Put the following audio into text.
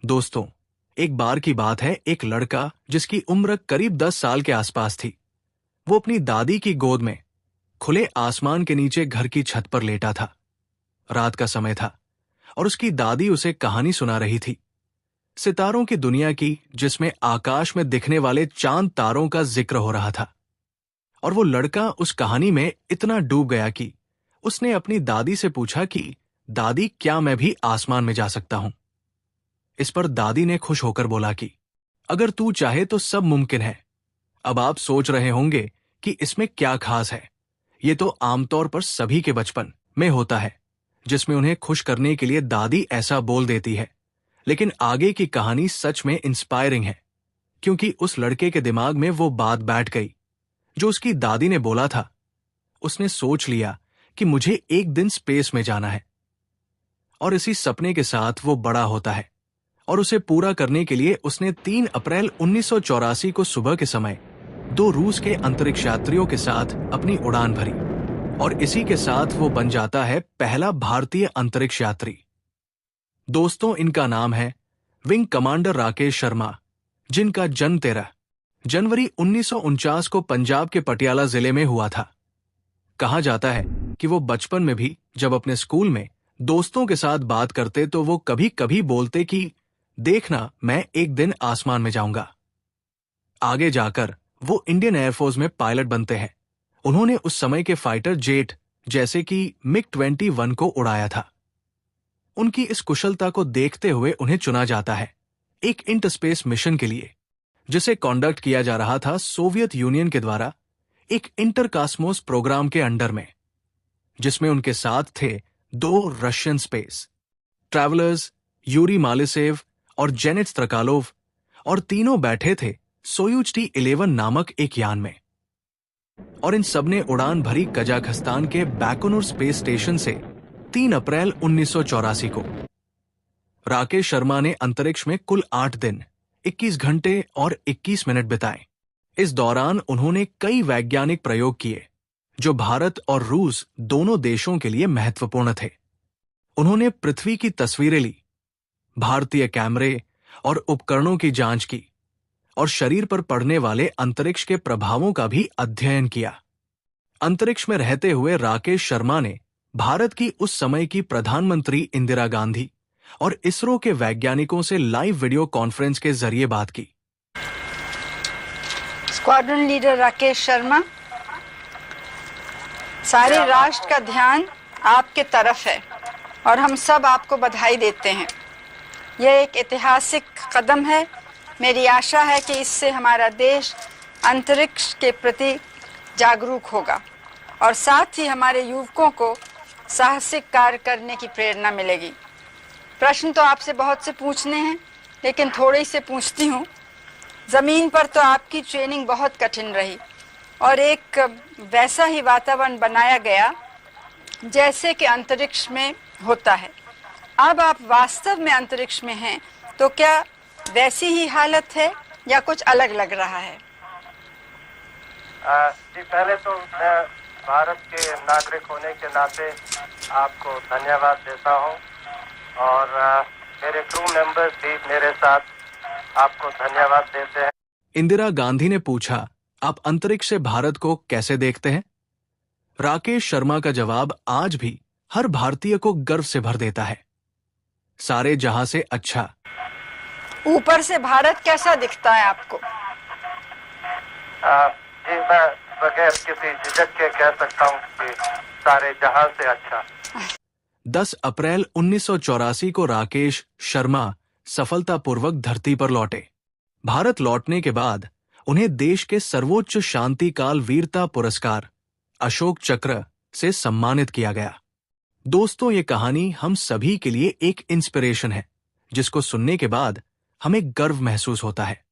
दोस्तों, एक बार की बात है, एक लड़का जिसकी उम्र करीब 10 साल के आसपास थी, वो अपनी दादी की गोद में खुले आसमान के नीचे घर की छत पर लेटा था। रात का समय था और उसकी दादी उसे कहानी सुना रही थी, सितारों की दुनिया की, जिसमें आकाश में दिखने वाले चांद तारों का जिक्र हो रहा था। और वो लड़का उस कहानी में इतना डूब गया कि उसने अपनी दादी से पूछा कि दादी, क्या मैं भी आसमान में जा सकता हूं? इस पर दादी ने खुश होकर बोला कि अगर तू चाहे तो सब मुमकिन है। अब आप सोच रहे होंगे कि इसमें क्या खास है। ये तो आमतौर पर सभी के बचपन में होता है, जिसमें उन्हें खुश करने के लिए दादी ऐसा बोल देती है। लेकिन आगे की कहानी सच में इंस्पायरिंग है, क्योंकि उस लड़के के दिमाग में वो बात बैठ गई जो उसकी दादी ने बोला था। उसने सोच लिया कि मुझे एक दिन स्पेस में जाना है, और इसी सपने के साथ वो बड़ा होता है। और उसे पूरा करने के लिए उसने 3 अप्रैल 1984 को सुबह के समय 2 रूस के अंतरिक्ष यात्रियों के साथ अपनी उड़ान भरी, और इसी के साथ वो बन जाता है पहला भारतीय अंतरिक्ष यात्री। दोस्तों, इनका नाम है विंग कमांडर राकेश शर्मा, जिनका जन्म 13 जनवरी 1949 को पंजाब के पटियाला जिले में हुआ था। कहा जाता है कि वो बचपन में भी जब अपने स्कूल में दोस्तों के साथ बात करते तो वो कभी कभी बोलते कि देखना, मैं एक दिन आसमान में जाऊंगा। आगे जाकर वो इंडियन एयरफोर्स में पायलट बनते हैं। उन्होंने उस समय के फाइटर जेट जैसे कि मिग-21 को उड़ाया था। उनकी इस कुशलता को देखते हुए उन्हें चुना जाता है एक इंटरस्पेस मिशन के लिए, जिसे कंडक्ट किया जा रहा था सोवियत यूनियन के द्वारा एक इंटरकास्मोस प्रोग्राम के अंडर में, जिसमें उनके साथ थे 2 रशियन स्पेस ट्रैवलर्स, यूरी मालिसेव और जेनिट स्त्रकालोव, और तीनों बैठे थे सोयूज T-11 नामक एक यान में। और इन सबने उड़ान भरी कजाखस्तान के बैकोनूर स्पेस स्टेशन से 3 अप्रैल 1984 को। राकेश शर्मा ने अंतरिक्ष में कुल 8 दिन, 21 घंटे और 21 मिनट बिताए। इस दौरान उन्होंने कई वैज्ञानिक प्रयोग किए जो भारत और रूस दोनों देशों के लिए महत्वपूर्ण थे। उन्होंने पृथ्वी की तस्वीरें ली, भारतीय कैमरे और उपकरणों की जांच की, और शरीर पर पड़ने वाले अंतरिक्ष के प्रभावों का भी अध्ययन किया। अंतरिक्ष में रहते हुए राकेश शर्मा ने भारत की उस समय की प्रधानमंत्री इंदिरा गांधी और इसरो के वैज्ञानिकों से लाइव वीडियो कॉन्फ्रेंस के जरिए बात की। स्क्वाड्रन लीडर राकेश शर्मा, सारे राष्ट्र का ध्यान आपके तरफ है और हम सब आपको बधाई देते हैं। यह एक ऐतिहासिक कदम है। मेरी आशा है कि इससे हमारा देश अंतरिक्ष के प्रति जागरूक होगा और साथ ही हमारे युवकों को साहसिक कार्य करने की प्रेरणा मिलेगी। प्रश्न तो आपसे बहुत से पूछने हैं, लेकिन थोड़े से पूछती हूँ। ज़मीन पर तो आपकी ट्रेनिंग बहुत कठिन रही और एक वैसा ही वातावरण बनाया गया जैसे कि अंतरिक्ष में होता है। अब आप वास्तव में अंतरिक्ष में हैं, तो क्या वैसी ही हालत है या कुछ अलग लग रहा है? जी, पहले तो मैं भारत के नागरिक होने के नाते आपको धन्यवाद देता हूं, और मेरे क्रू मेंबर्स भी मेरे साथ आपको धन्यवाद देते हैं। इंदिरा गांधी ने पूछा, आप अंतरिक्ष से भारत को कैसे देखते हैं? राकेश शर्मा का जवाब आज भी हर भारतीय को गर्व से भर देता है। सारे जहां से अच्छा। ऊपर से भारत कैसा दिखता है आपको? जी, मैं बगैर किसी झिझक के कह सकता हूँ कि सारे जहां से अच्छा। 10 अप्रैल 1984 को राकेश शर्मा सफलतापूर्वक धरती पर लौटे। भारत लौटने के बाद उन्हें देश के सर्वोच्च शांतिकाल वीरता पुरस्कार अशोक चक्र से सम्मानित किया गया। दोस्तों, ये कहानी हम सभी के लिए एक इंस्पिरेशन है, जिसको सुनने के बाद हमें गर्व महसूस होता है।